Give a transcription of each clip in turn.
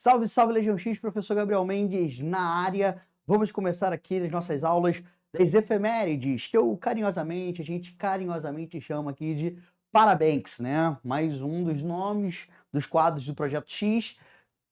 Salve, salve Legião X, professor Gabriel Mendes na área. Vamos começar aqui as nossas aulas das efemérides, que a gente carinhosamente chama aqui de Parabéns, né? Mais um dos nomes dos quadros do Projeto X,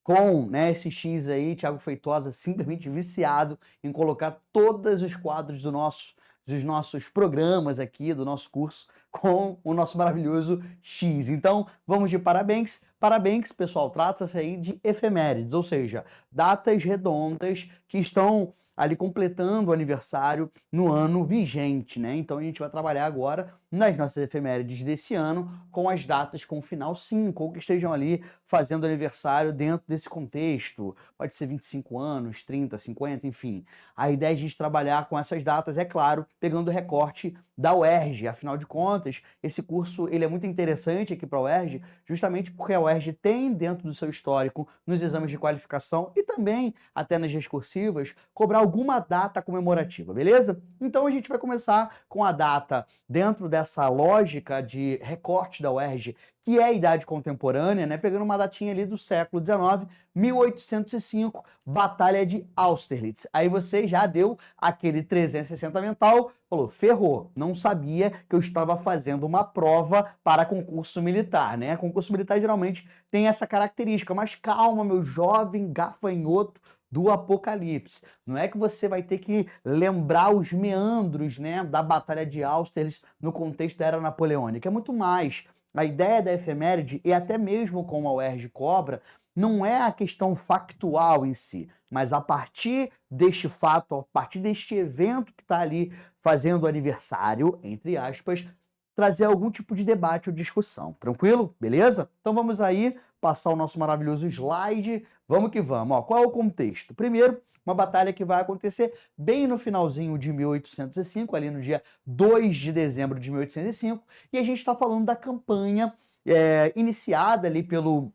com, né, esse X aí, Thiago Feitosa, simplesmente viciado em colocar todos os quadros dos nossos programas aqui, do nosso curso, com o nosso maravilhoso X. Então, vamos de parabéns. Parabéns, pessoal, trata-se aí de efemérides, ou seja, datas redondas que estão ali completando o aniversário no ano vigente, né? Então a gente vai trabalhar agora nas nossas efemérides desse ano com as datas com final 5, ou que estejam ali fazendo aniversário dentro desse contexto. Pode ser 25 anos, 30, 50, enfim. A ideia é a gente trabalhar com essas datas, é claro, pegando o recorte da UERJ. Afinal de contas, esse curso ele é muito interessante aqui para a UERJ, justamente porque a UERJ tem dentro do seu histórico, nos exames de qualificação e também até nas discursivas, cobrar alguma data comemorativa, beleza? Então a gente vai começar com a data dentro dessa lógica de recorte da UERJ, que é a idade contemporânea, né? Pegando uma datinha ali do século XIX, 1805, Batalha de Austerlitz. Aí você já deu aquele 360 mental, falou, ferrou, não sabia que eu estava fazendo uma prova para concurso militar, né? Concurso militar geralmente tem essa característica, mas calma, meu jovem gafanhoto do Apocalipse. Não é que você vai ter que lembrar os meandros, né, da Batalha de Austerlitz no contexto da Era Napoleônica. É muito mais. A ideia da efeméride, e até mesmo como a UERJ cobra, não é a questão factual em si, mas a partir deste fato, a partir deste evento que está ali fazendo aniversário, entre aspas, trazer algum tipo de debate ou discussão. Tranquilo? Beleza? Então vamos aí passar o nosso maravilhoso slide. Vamos que vamos. Ó, qual é o contexto? Primeiro, uma batalha que vai acontecer bem no finalzinho de 1805, ali no dia 2 de dezembro de 1805, e a gente está falando da campanha iniciada ali pelo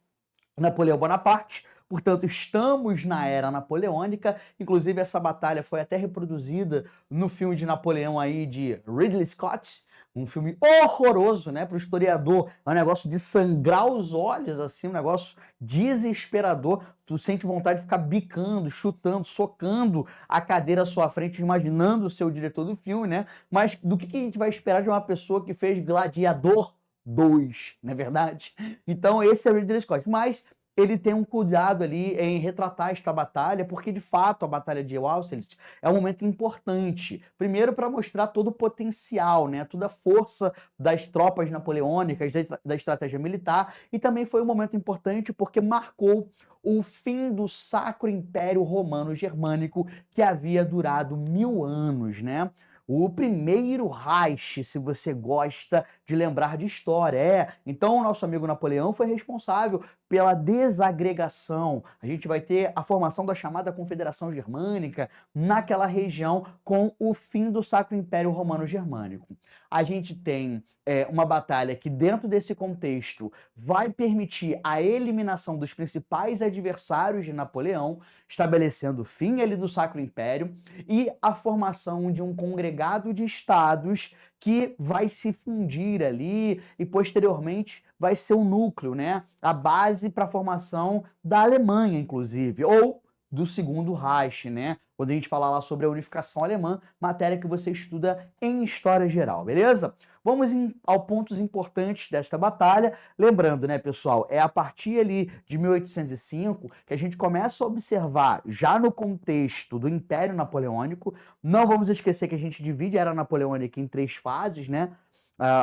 Napoleão Bonaparte. Portanto, estamos na era napoleônica. Inclusive, essa batalha foi até reproduzida no filme de Napoleão aí de Ridley Scott, um filme horroroso, né, para o historiador. É um negócio de sangrar os olhos, assim, um negócio desesperador. Tu sente vontade de ficar bicando, chutando, socando a cadeira à sua frente, imaginando o seu diretor do filme, né? Mas do que a gente vai esperar de uma pessoa que fez Gladiador 2, não é verdade? Então esse é o Ridley Scott, mas ele tem um cuidado ali em retratar esta batalha, porque de fato a Batalha de Austerlitz é um momento importante. Primeiro para mostrar todo o potencial, né, toda a força das tropas napoleônicas, da estratégia militar, e também foi um momento importante porque marcou o fim do Sacro Império Romano Germânico, que havia durado 1000 anos, né? O primeiro Reich, se você gosta de lembrar de história. Então o nosso amigo Napoleão foi responsável pela desagregação. A gente vai ter a formação da chamada Confederação Germânica naquela região com o fim do Sacro Império Romano Germânico. A gente tem uma batalha que dentro desse contexto vai permitir a eliminação dos principais adversários de Napoleão, estabelecendo o fim ali do Sacro Império e a formação de um congregado de estados que vai se fundir ali e posteriormente vai ser o núcleo, né? A base para a formação da Alemanha, inclusive, ou do Segundo Reich, né? Quando a gente falar lá sobre a unificação alemã, matéria que você estuda em História Geral, beleza? Vamos aos pontos importantes desta batalha. Lembrando, né, pessoal, é a partir ali de 1805 que a gente começa a observar, já no contexto do Império Napoleônico. Não vamos esquecer que a gente divide a Era Napoleônica em 3 fases, né?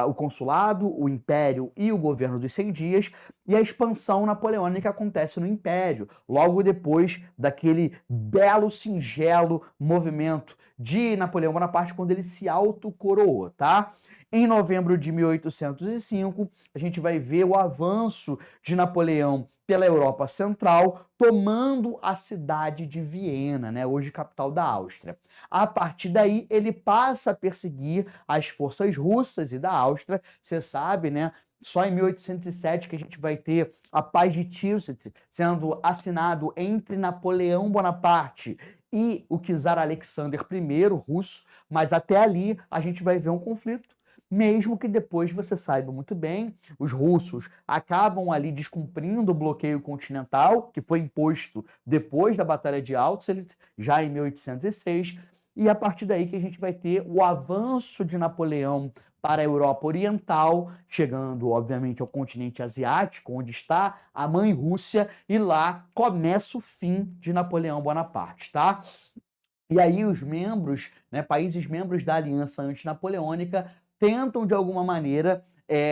O consulado, o império e o governo dos 100 dias, e a expansão napoleônica acontece no império, logo depois daquele belo, singelo movimento de Napoleão Bonaparte, quando ele se autocoroou, tá? Em novembro de 1805, a gente vai ver o avanço de Napoleão pela Europa Central, tomando a cidade de Viena, né, hoje capital da Áustria. A partir daí, ele passa a perseguir as forças russas e da Áustria. Você sabe, né? Só em 1807 que a gente vai ter a Paz de Tilsit sendo assinado entre Napoleão Bonaparte e o czar Alexander I, russo, mas até ali a gente vai ver um conflito. mesmo que depois você saiba muito bem, os russos acabam ali descumprindo o bloqueio continental, que foi imposto depois da Batalha de Austerlitz, já em 1806, e a partir daí que a gente vai ter o avanço de Napoleão para a Europa Oriental, chegando, obviamente, ao continente asiático, onde está a mãe Rússia, e lá começa o fim de Napoleão Bonaparte, tá? E aí os membros, né, países membros da Aliança Antinapoleônica tentam, de alguma maneira,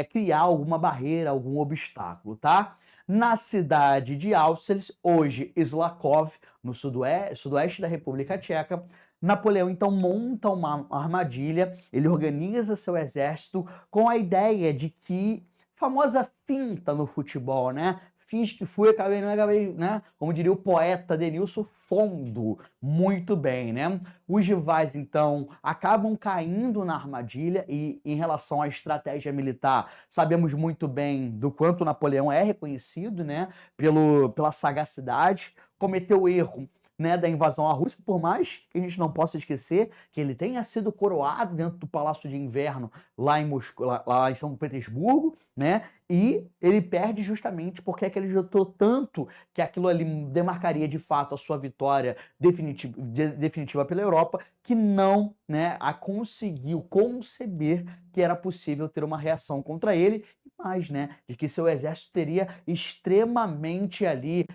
criar alguma barreira, algum obstáculo, tá? Na cidade de Austerlitz, hoje Slakov, no sudoeste da República Tcheca, Napoleão então monta uma armadilha, ele organiza seu exército com a ideia de que, famosa finta no futebol, né? Fiz que fui, acabei, não acabei, né? Como diria o poeta Denilson, fundo muito bem, né? Os rivais, então, acabam caindo na armadilha e, em relação à estratégia militar, sabemos muito bem do quanto Napoleão é reconhecido, né? Pela sagacidade, cometeu o erro, né, da invasão à Rússia, por mais que a gente não possa esquecer que ele tenha sido coroado dentro do Palácio de Inverno lá em Moscou, lá em São Petersburgo, né? E ele perde justamente porque acreditou tanto que aquilo ali demarcaria de fato a sua vitória definitiva pela Europa, que não, né, a conseguiu conceber que era possível ter uma reação contra ele, mas, né, de que seu exército teria extremamente ali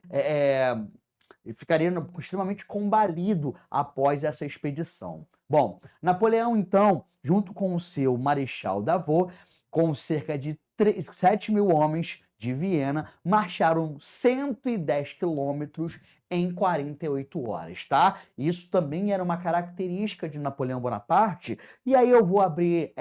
ficaria extremamente combalido após essa expedição. Bom, Napoleão, então, junto com o seu Marechal Davout, com cerca de 7 mil homens de Viena, marcharam 110 quilômetros em 48 horas, tá? Isso também era uma característica de Napoleão Bonaparte, e aí eu vou abrir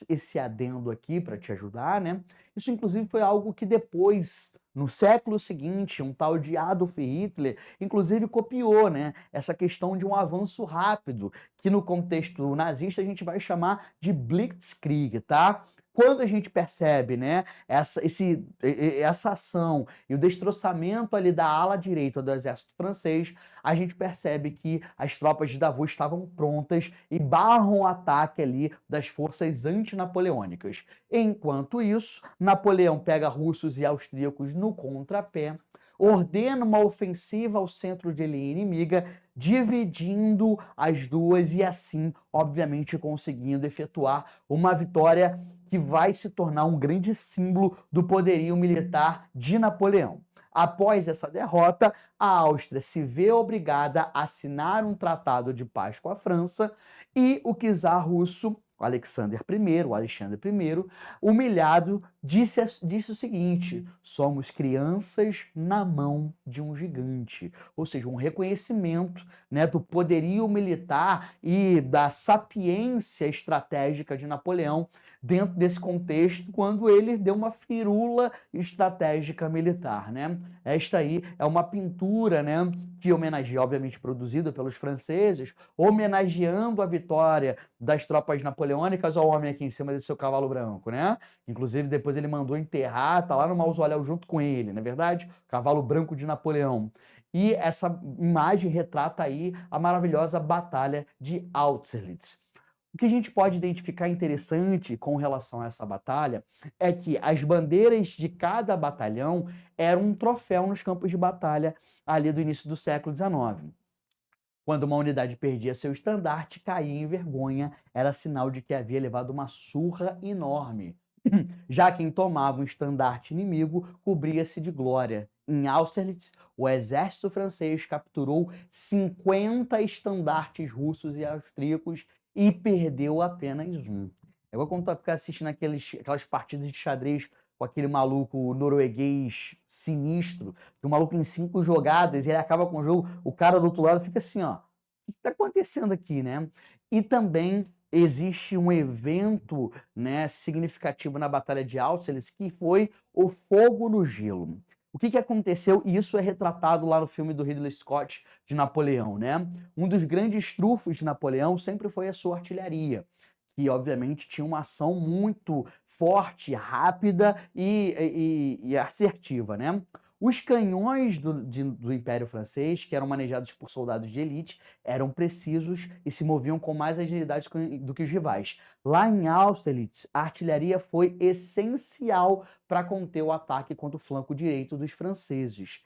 esse adendo aqui para te ajudar, né? Isso, inclusive, foi algo que depois, no século seguinte, um tal de Adolf Hitler, inclusive copiou, né, essa questão de um avanço rápido, que no contexto nazista a gente vai chamar de Blitzkrieg, tá? Quando a gente percebe, né, essa ação e o destroçamento ali da ala direita do exército francês, a gente percebe que as tropas de Davout estavam prontas e barram o ataque ali das forças antinapoleônicas. Enquanto isso, Napoleão pega russos e austríacos no contrapé, ordena uma ofensiva ao centro de linha inimiga, dividindo as duas e assim, obviamente, conseguindo efetuar uma vitória que vai se tornar um grande símbolo do poderio militar de Napoleão. Após essa derrota, a Áustria se vê obrigada a assinar um tratado de paz com a França e o czar russo, o Alexandre I, humilhado, disse o seguinte: somos crianças na mão de um gigante. Ou seja, um reconhecimento, né, do poderio militar e da sapiência estratégica de Napoleão dentro desse contexto, quando ele deu uma firula estratégica militar, né? Esta aí é uma pintura, né, que homenageia, obviamente produzida pelos franceses, homenageando a vitória das tropas napoleônicas ao homem aqui em cima desse seu cavalo branco, né? Inclusive, depois ele mandou enterrar, tá lá no mausoléu junto com ele, não é verdade? Cavalo branco de Napoleão. E essa imagem retrata aí a maravilhosa Batalha de Austerlitz. O que a gente pode identificar interessante com relação a essa batalha é que as bandeiras de cada batalhão eram um troféu nos campos de batalha ali do início do século XIX. Quando uma unidade perdia seu estandarte, caía em vergonha, era sinal de que havia levado uma surra enorme. Já quem tomava um estandarte inimigo cobria-se de glória. Em Austerlitz, o exército francês capturou 50 estandartes russos e austríacos e perdeu apenas um. É igual quando tu vai ficar assistindo aquelas partidas de xadrez com aquele maluco norueguês sinistro, que o maluco em 5 jogadas ele acaba com o jogo, o cara do outro lado fica assim, ó, o que está acontecendo aqui, né? E também existe um evento, né, significativo na Batalha de Austerlitz, que foi o fogo no gelo. O que aconteceu? E isso é retratado lá no filme do Ridley Scott de Napoleão, né? Um dos grandes trunfos de Napoleão sempre foi a sua artilharia, que obviamente tinha uma ação muito forte, rápida e assertiva, né? Os canhões do Império Francês, que eram manejados por soldados de elite, eram precisos e se moviam com mais agilidade do que os rivais. Lá em Austerlitz, a artilharia foi essencial para conter o ataque contra o flanco direito dos franceses.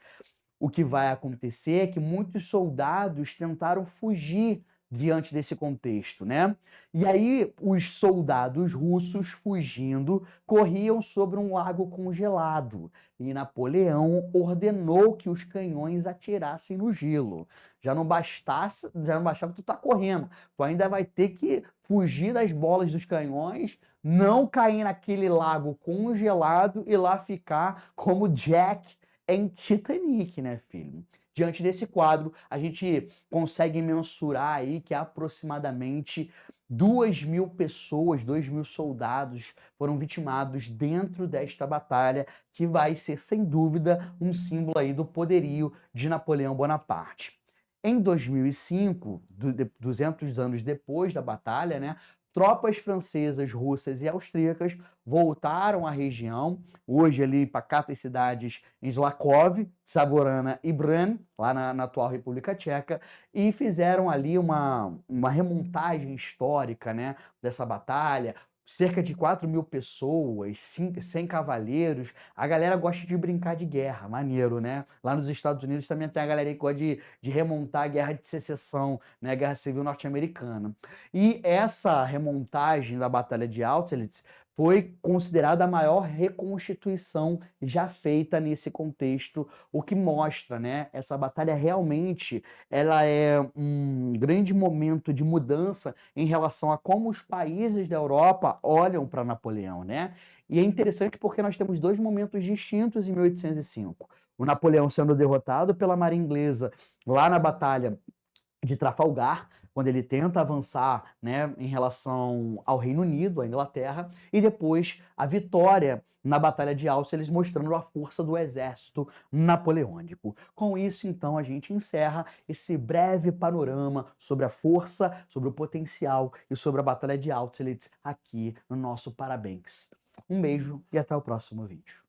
O que vai acontecer é que muitos soldados tentaram fugir diante desse contexto, né? E aí os soldados russos fugindo corriam sobre um lago congelado e Napoleão ordenou que os canhões atirassem no gelo. Já não bastava tu estar correndo, tu ainda vai ter que fugir das bolas dos canhões, não cair naquele lago congelado e lá ficar como Jack em Titanic, né, filho? Diante desse quadro, a gente consegue mensurar aí que aproximadamente 2.000 pessoas, 2.000 soldados foram vitimados dentro desta batalha, que vai ser, sem dúvida, um símbolo aí do poderio de Napoleão Bonaparte. Em 2005, 200 anos depois da batalha, né, tropas francesas, russas e austríacas voltaram à região, hoje ali pacatas cidades em Slakov, Savorana e Bran, lá na atual República Tcheca, e fizeram ali uma remontagem histórica, né, dessa batalha. Cerca de 4.000 pessoas, 100 cavaleiros. A galera gosta de brincar de guerra, maneiro, né? Lá nos Estados Unidos também tem a galera que gosta de remontar a Guerra de Secessão, né? A Guerra Civil Norte-Americana. E essa remontagem da Batalha de Austerlitz foi considerada a maior reconstituição já feita nesse contexto, o que mostra, né? Essa batalha realmente ela é um grande momento de mudança em relação a como os países da Europa olham para Napoleão, né? E é interessante porque nós temos dois momentos distintos em 1805. O Napoleão sendo derrotado pela Marinha Inglesa lá na Batalha de Trafalgar, quando ele tenta avançar, né, em relação ao Reino Unido, à Inglaterra, e depois a vitória na Batalha de Austerlitz, mostrando a força do exército napoleônico. Com isso, então, a gente encerra esse breve panorama sobre a força, sobre o potencial e sobre a Batalha de Austerlitz aqui no nosso Parabéns. Um beijo e até o próximo vídeo.